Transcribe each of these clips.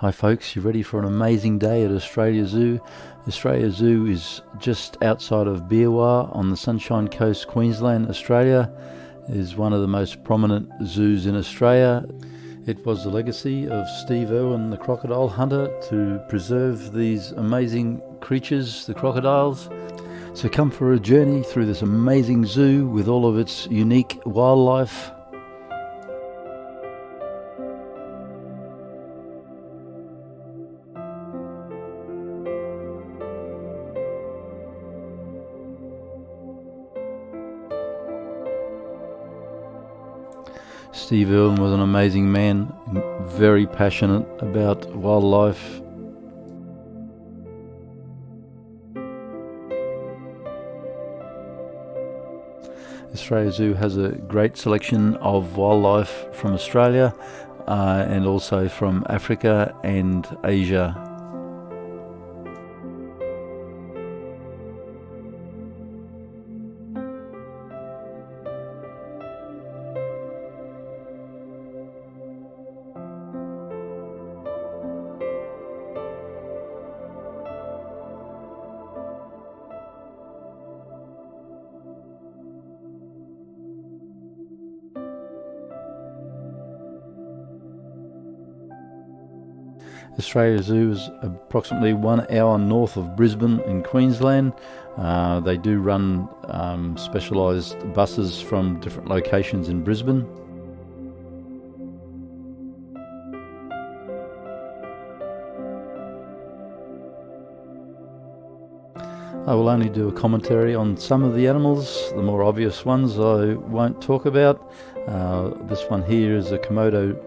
Hi folks, you ready for an amazing day at Australia Zoo? Australia Zoo is just outside of Beerwah on the Sunshine Coast, Queensland, Australia. It is one of the most prominent zoos in Australia. It was the legacy of Steve Irwin, the crocodile hunter, to preserve these amazing creatures, the crocodiles. So come for a journey through this amazing zoo with all of its unique wildlife. Steve Irwin was an amazing man, very passionate about wildlife. Australia Zoo has a great selection of wildlife from Australia and also from Africa and Asia. Australia Zoo is approximately 1 hour north of Brisbane in Queensland. They do run specialised buses from different locations in Brisbane. I will only do a commentary on some of the animals. The more obvious ones I won't talk about. This one here is a Komodo.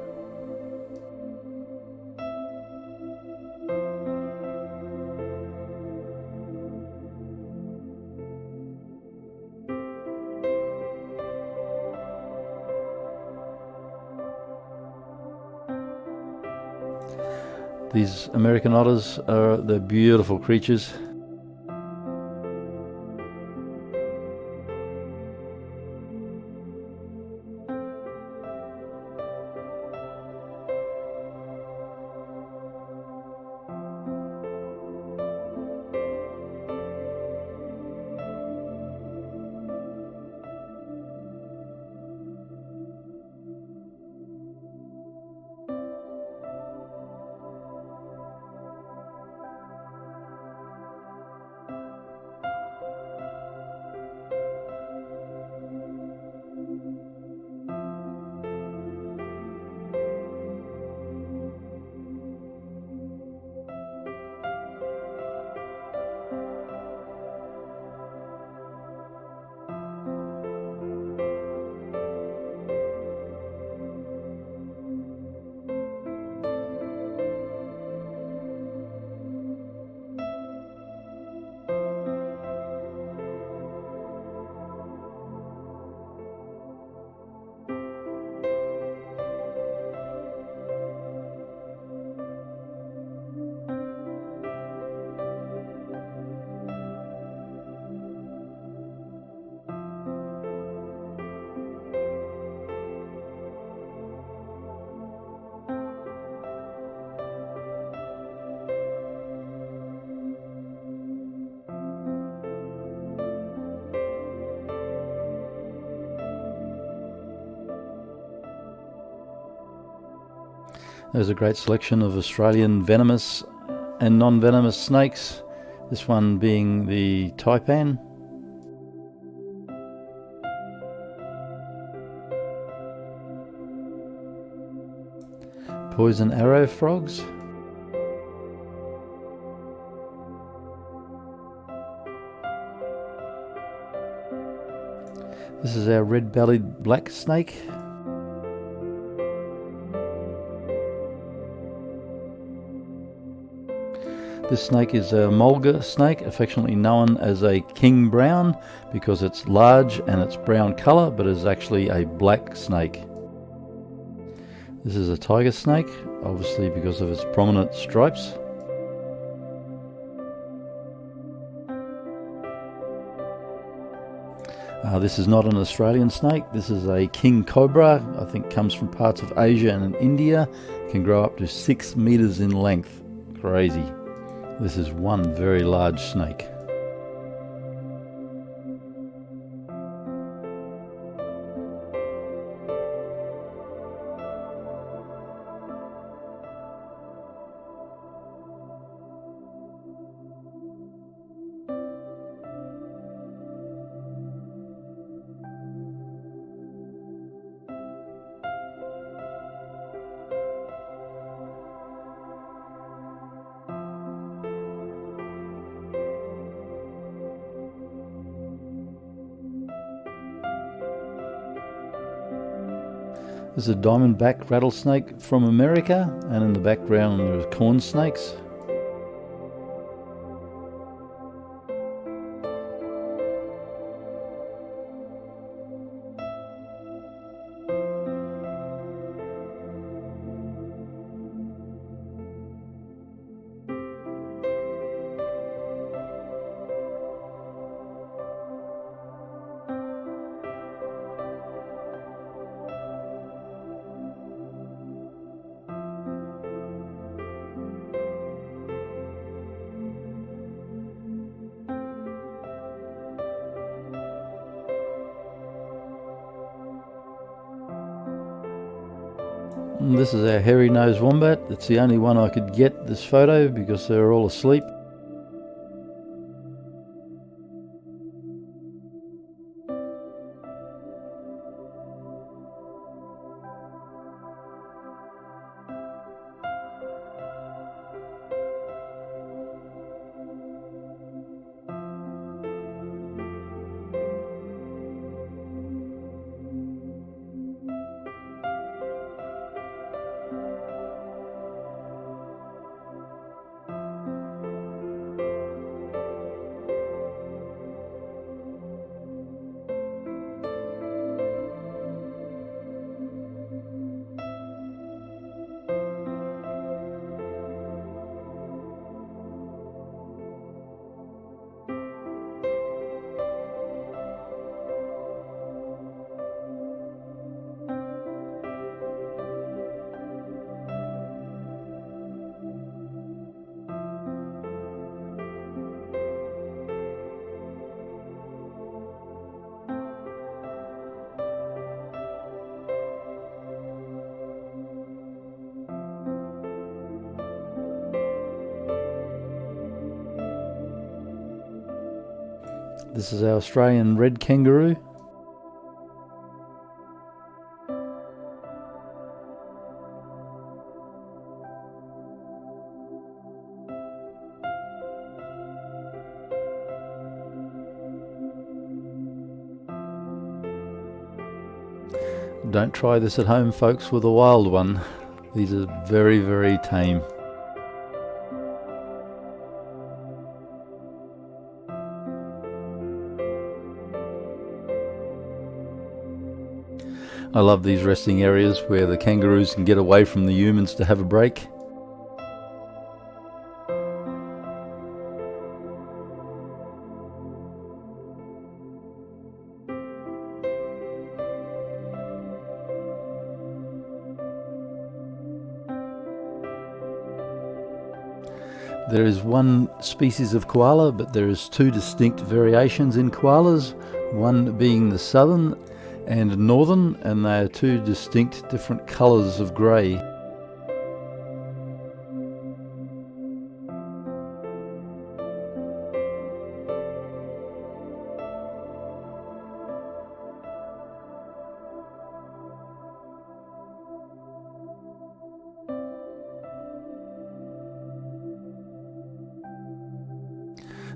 These American otters they're beautiful creatures. There's a great selection of Australian venomous and non-venomous snakes, this one being the taipan. Poison arrow frogs. This is our red-bellied black snake. This snake is a mulga snake, affectionately known as a king brown because it's large and it's brown colour, but is actually a black snake. This is a tiger snake, obviously because of its prominent stripes. This is not an Australian snake. This is a king cobra. I think comes from parts of Asia and India. Can grow up to 6 meters in length. Crazy. This is one very large snake. There's a diamondback rattlesnake from America, and in the background there are corn snakes. And this is our hairy-nosed wombat. It's the only one I could get this photo because they're all asleep. This is our Australian red kangaroo. Don't try this at home, folks, with a wild one. These are very, very tame. I love these resting areas where the kangaroos can get away from the humans to have a break. There is one species of koala, but there is two distinct variations in koalas, one being the southern and northern, and they are two distinct different colours of grey.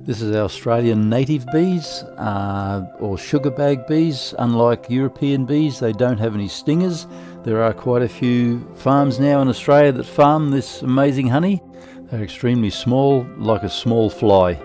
This is our Australian native bees, or sugar bag bees. Unlike European bees, they don't have any stingers. There are quite a few farms now in Australia that farm this amazing honey. They're extremely small, like a small fly.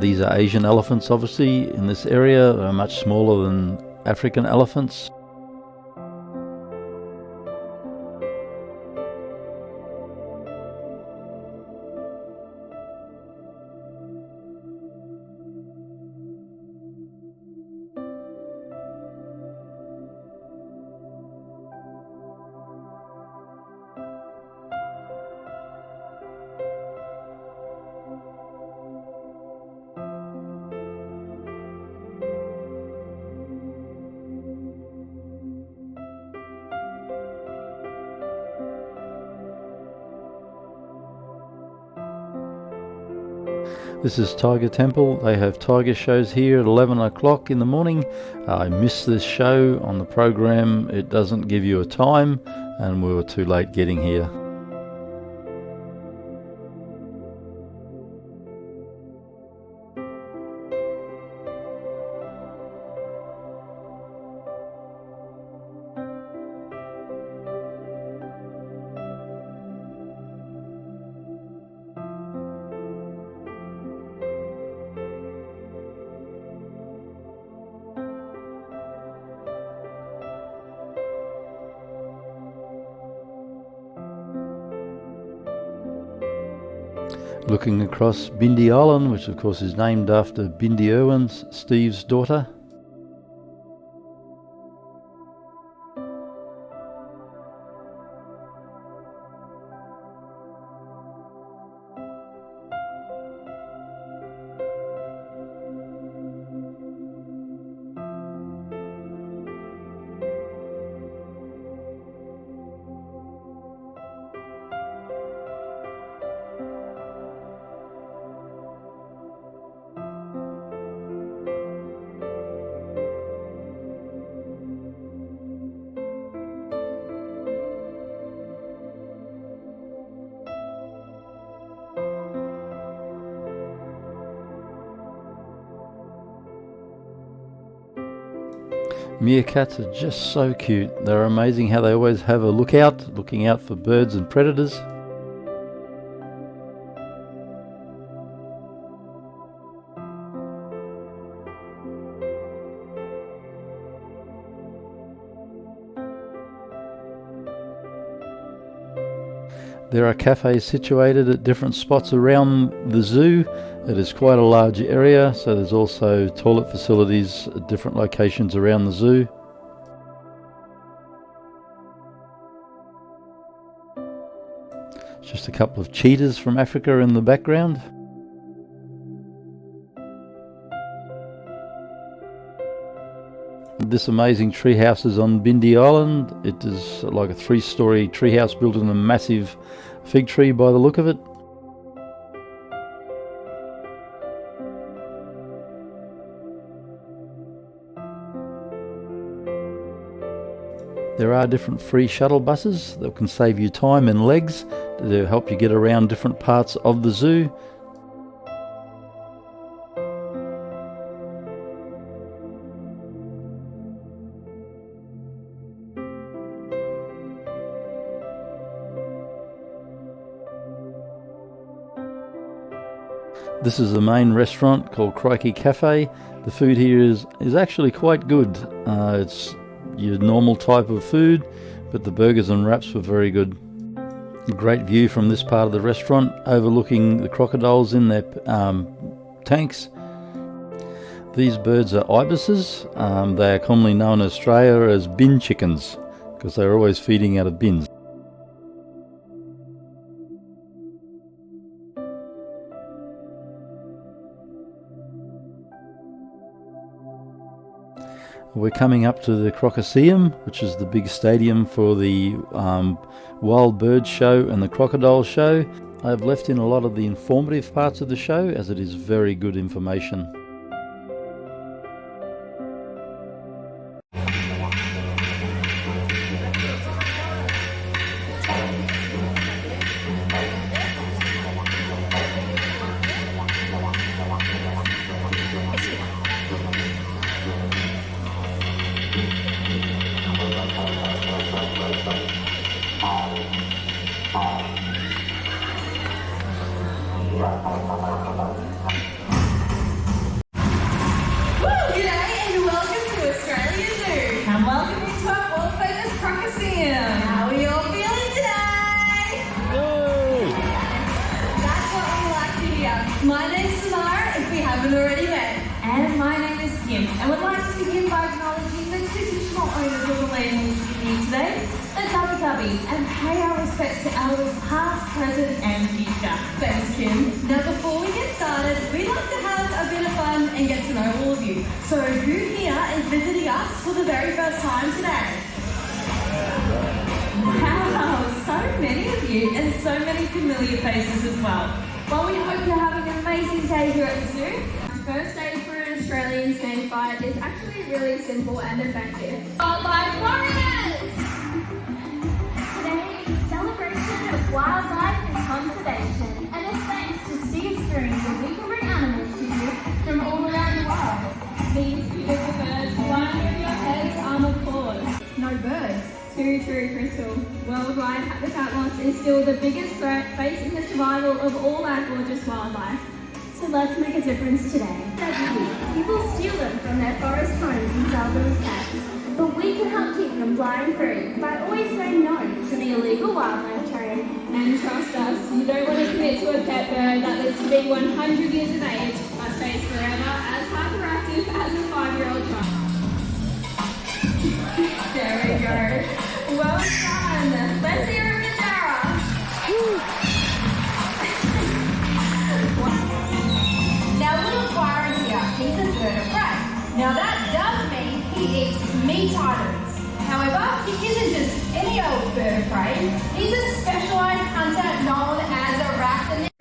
These are Asian elephants, obviously, in this area. They're much smaller than African elephants. This is Tiger Temple. They have tiger shows here at 11 o'clock in the morning. I missed this show on the program. It doesn't give you a time, and we were too late getting here. Looking across Bindi Island, which of course is named after Bindi Irwin, Steve's daughter. Meerkats are just so cute. They're amazing how they always have a looking out for birds and predators. There are cafes situated at different spots around the zoo. It is quite a large area, so there's also toilet facilities at different locations around the zoo. Just a couple of cheetahs from Africa in the background. This amazing treehouse is on Bindi Island. It is like a 3-story treehouse built in a massive fig tree by the look of it. There are different free shuttle buses that can save you time and legs to help you get around different parts of the zoo. This is the main restaurant called Crikey Cafe. The food here is actually quite good. It's your normal type of food, but the burgers and wraps were very good. Great view from this part of the restaurant, overlooking the crocodiles in their tanks. These birds are ibises. They are commonly known in Australia as bin chickens because they're always feeding out of bins. We're coming up to the Crocodile, which is the big stadium for the wild bird show and the crocodile show. I've left in a lot of the informative parts of the show as it is very good information. everybody and pay our respects to elders past, present and future. Thanks, Kim. Now before we get started, we'd like to have a bit of fun and get to know all of you. So who here is visiting us for the very first time today? Wow, so many of you and so many familiar faces as well. Well, we hope you're having an amazing day here at the zoo. First aid for an Australian snake bite is actually really simple and effective. Wildlife warriors! Today is a celebration of wildlife and conservation, and it's thanks to Steve Irwin that we can bring animals to you from all around the world. These beautiful birds flying over your heads are macaws. No birds. Too true, Crystal. Worldwide habitat loss is still the biggest threat facing the survival of all our gorgeous wildlife. So let's make a difference today. People steal them from their forest homes and sell them as pets. But we can help keep them flying free by always saying no to the illegal wildlife trade. And trust us, you don't want to commit to a pet bird that lives to be 100 years of age, but stays forever as hyperactive as a 5-year-old child. There we go. Well done. Let's hear it with Dara. Now little Byron here, he's a bird of prey. Now that does mean he eats meat items. However, he isn't just any old bird of prey. He's a specialised hunter known as a arachnid.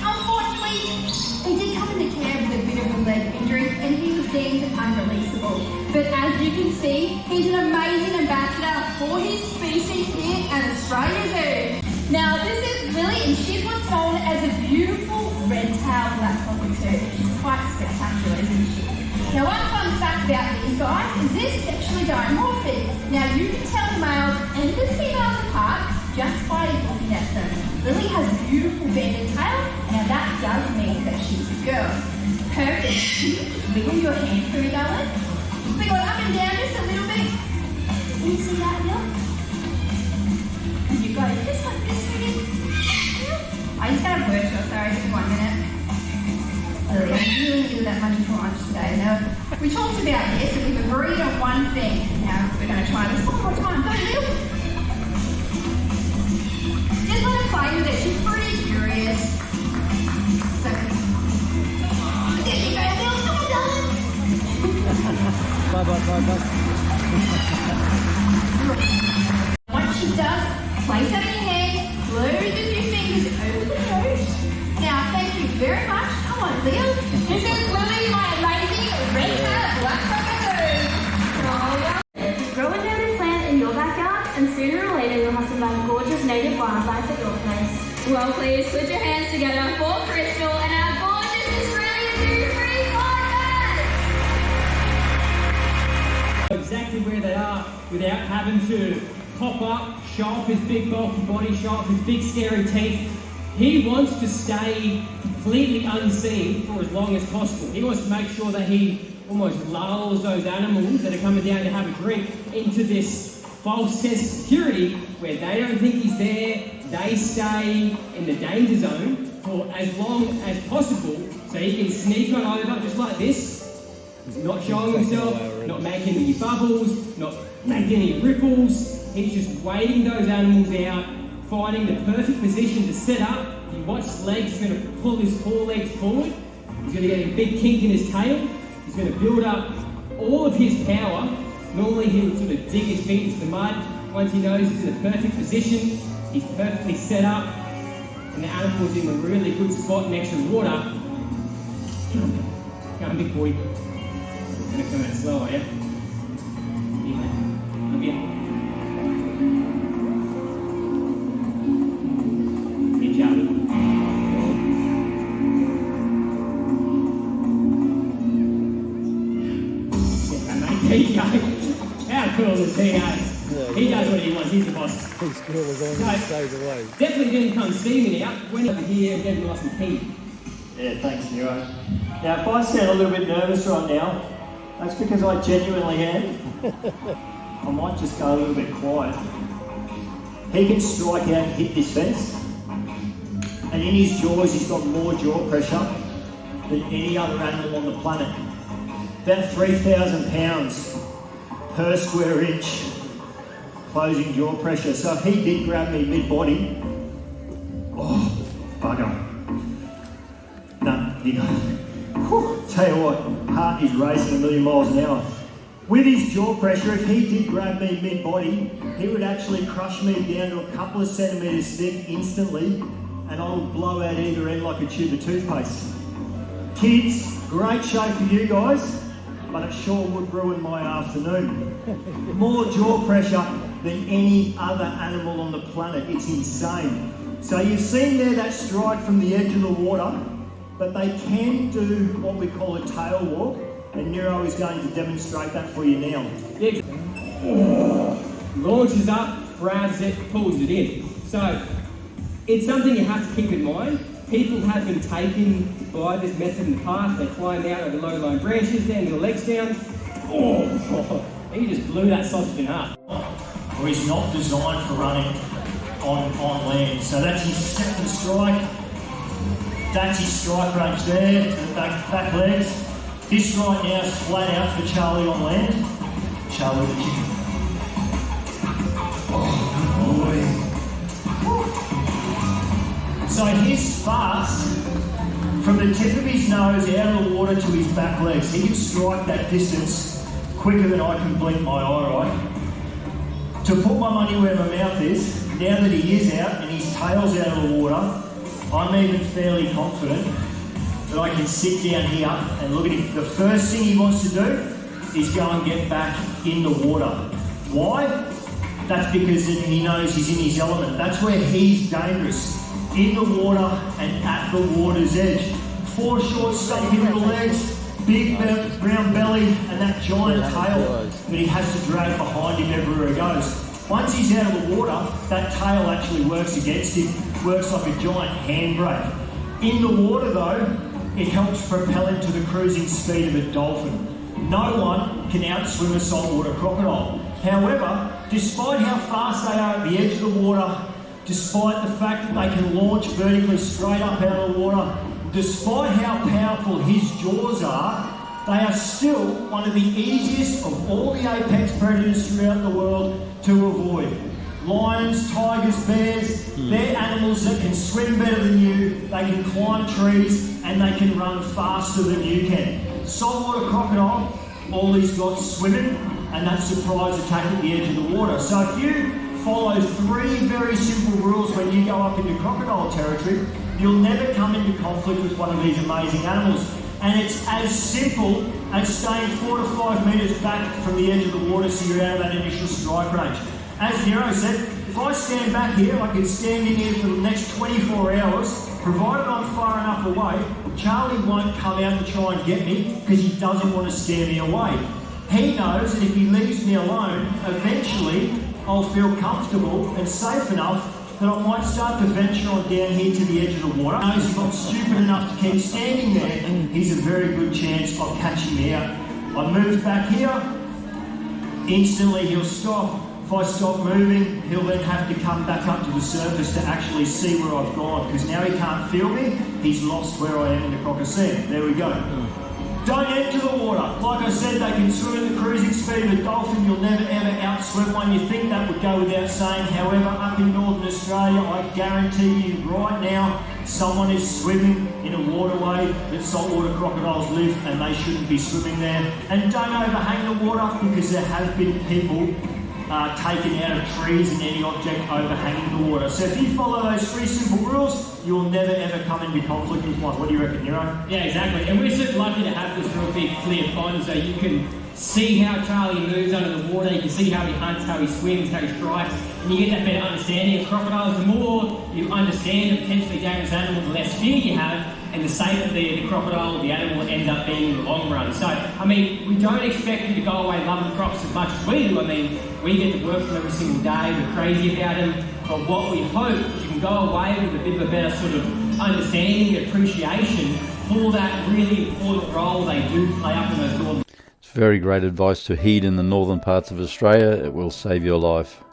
Unfortunately, he did come into care with a bit of a leg injury and he was deemed unreleasable. But as you can see, he's an amazing ambassador for his species here at Australia Zoo. Now this is Lily and she's what's known as a beautiful red-tailed black cockatoo. She's quite spectacular, isn't she? Now one fun fact about these guys is they're sexually dimorphic. Now you can tell the males and the females apart just by looking at them. Lily has a beautiful banded tail. Now that does mean that she's a girl. Perfect. Wiggle your hand for me, darling. Wiggle up and down just a little bit. Can you see that, Bill? And you go just like this again. I just got a virtual, sorry, just 1 minute. Lily, I really needed that money for lunch today. Now, we talked about this and we've agreed on one thing. Now, we're going to try this one more time. Go, Bill. Just let her play with it. She's pretty curious. So, there you go, Bill. Come on, darling. Bye. Once she does, place that in your hand, close a few fingers over the nose. Now, thank you very much. Come on, Leo. This is Lily, my amazing red-tailed black cockatoo. Grow a native plant in your backyard, and sooner or later you'll have some gorgeous native wildlife at your place. Well, please put your hands together for Crystal and our gorgeous Australian Zoo-free Koalas! Exactly where they are without having to pop up, show off his big bulky body, show off his big scary teeth. He wants to stay completely unseen for as long as possible. He wants to make sure that he almost lulls those animals that are coming down to have a drink into this false sense of security where they don't think he's there. They stay in the danger zone for as long as possible so he can sneak on over just like this. He's not showing himself, not making any bubbles, not making any ripples. He's just waiting those animals out, finding the perfect position to set up. If you watch his legs, he's going to pull his forelegs forward. He's going to get a big kink in his tail. He's going to build up all of his power. Normally he'll sort of dig his feet into the mud. Once he knows he's in the perfect position, he's perfectly set up, and the animal's in a really good spot next to the water. Come on, big boy. I'm going to come out slow, are you? Yeah. Come here. Good job. There you go. How cool is he, eh? He does what he wants, he's the boss. His skill was on and stays away. Definitely didn't come steaming out. Went over here and gave him some heat. Yeah, thanks, Nero. Now, if I sound a little bit nervous right now, that's because I genuinely am. I might just go a little bit quiet. He can strike out and hit this fence, and in his jaws he's got more jaw pressure than any other animal on the planet. About 3,000 pounds per square inch. closing jaw pressure. So if he did grab me mid-body, oh, bugger. No, he tell you what, heart is racing a million miles an hour. With his jaw pressure, if he did grab me mid-body, he would actually crush me down to a couple of centimetres thick instantly, and I would blow out either end like a tube of toothpaste. Kids, great show for you guys, but it sure would ruin my afternoon. More jaw pressure than any other animal on the planet. It's insane. So you've seen there that strike from the edge of the water, but they can do what we call a tail walk, and Nero is going to demonstrate that for you now. Launches up, grabs it, pulls it in. So it's something you have to keep in mind. People have been taken by this method in the past. They climb out over low-lying branches, down your legs down. Oh, he just blew that sausage in half. Or he's not designed for running on land. So that's his second strike. That's his strike range there, to the back legs. This right now is flat out for Charlie on land. Charlie the chicken. Oh, boy. So he's fast from the tip of his nose out of the water to his back legs. He can strike that distance quicker than I can blink my eye, right? To put my money where my mouth is, now that he is out and his tail's out of the water, I'm even fairly confident that I can sit down here and look at him. The first thing he wants to do is go and get back in the water. Why? That's because he knows he's in his element. That's where he's dangerous. In the water and at the water's edge. 4 short staking little legs, big brown belly, and that giant tail that he has to drag behind him everywhere he goes. Once he's out of the water, that tail actually works against him, works like a giant handbrake. In the water though, it helps propel him to the cruising speed of a dolphin. No one can outswim a saltwater crocodile. However, despite how fast they are at the edge of the water, despite the fact that they can launch vertically straight up out of the water, despite how powerful his jaws are, they are still one of the easiest of all the apex predators throughout the world to avoid. Lions, tigers, bears, they're animals that can swim better than you, they can climb trees, and they can run faster than you can. Saltwater crocodile, all he's got swimming, and that surprise attack at the edge of the water. So if you follow 3 very simple rules when you go up into crocodile territory, you'll never come into conflict with one of these amazing animals. And it's as simple as staying 4 to 5 metres back from the edge of the water so you're out of that initial strike range. As Nero said, if I stand back here, I can stand in here for the next 24 hours, provided I'm far enough away, Charlie won't come out to try and get me because he doesn't want to scare me away. He knows that if he leaves me alone, eventually I'll feel comfortable and safe enough that I might start to venture on down here to the edge of the water. He knows if I'm stupid enough to keep standing there, he's a very good chance of catching me out. I move back here, instantly he'll stop. If I stop moving, he'll then have to come back up to the surface to actually see where I've gone, because now he can't feel me, he's lost where I am in the crocodile. There we go. Don't enter the water. Like I said, they can swim at the cruising speed of a dolphin. You'll never ever outswim one. You think that would go without saying. However, up in Northern Australia, I guarantee you right now, someone is swimming in a waterway that saltwater crocodiles live, and they shouldn't be swimming there. And don't overhang the water, because there have been people taken out of trees and any object overhanging the water. So if you follow those 3 simple rules, you'll never ever come into conflict with one. What do you reckon, Nero? Yeah, exactly. And we're so lucky to have this real big clear pond so you can see how Charlie moves under the water, you can see how he hunts, how he swims, how he strikes, and you get that better understanding of crocodiles. The more you understand a potentially dangerous animal, the less fear you have, and the safer the crocodile or the animal ends up being in the long run. So, I mean, we don't expect you to go away loving crocs as much as we do. I mean, we get to work from every single day, we're crazy about them, but what we hope is you can go away with a bit of a better sort of understanding, appreciation for that really important role they do play up in those northern. It's very great advice to heed in the northern parts of Australia. It will save your life.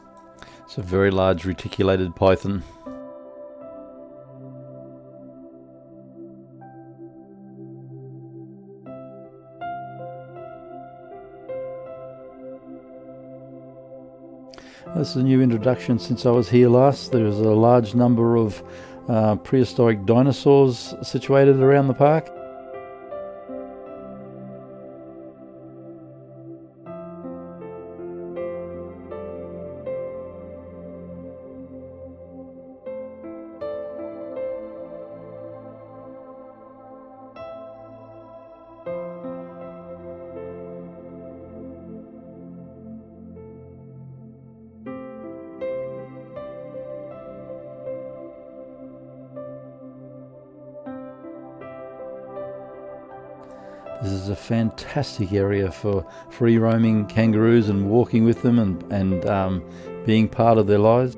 It's a very large reticulated python. This is a new introduction since I was here last. There's a large number of prehistoric dinosaurs situated around the park. This is a fantastic area for free roaming kangaroos and walking with them and being part of their lives.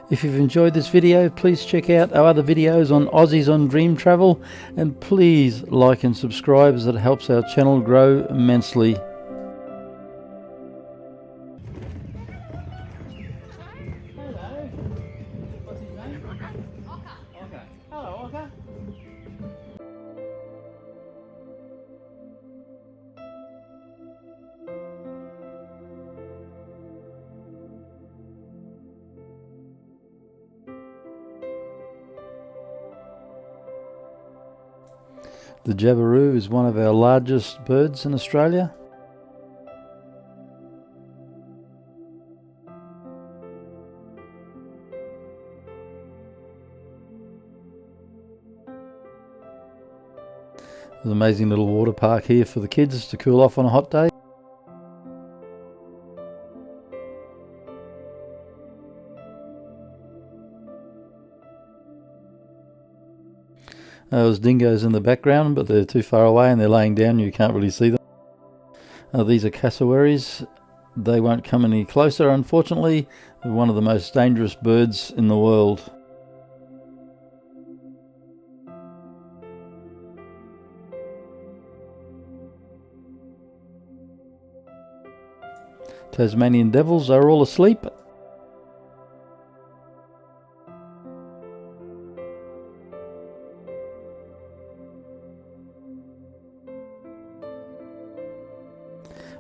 If you've enjoyed this video, please check out our other videos on Aussies on Dream Travel, and please like and subscribe as it helps our channel grow immensely. Hello. What's his name? Oka. Hello, Oka. The jabiru is one of our largest birds in Australia. There's an amazing little water park here for the kids to cool off on a hot day. There's dingoes in the background, but they're too far away and they're laying down, you can't really see them. These are cassowaries. They won't come any closer, unfortunately. They're one of the most dangerous birds in the world. Tasmanian devils are all asleep.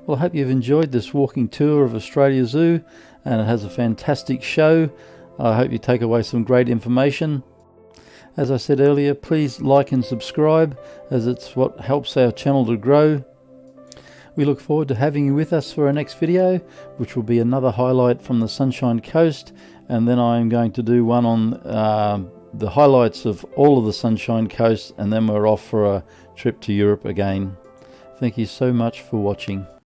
Well, I hope you've enjoyed this walking tour of Australia Zoo, and it has a fantastic show. I hope you take away some great information. As I said earlier, please like and subscribe, as it's what helps our channel to grow. We look forward to having you with us for our next video, which will be another highlight from the Sunshine Coast, and then I'm going to do one on the highlights of all of the Sunshine Coast, and then we're off for a trip to Europe again. Thank you so much for watching.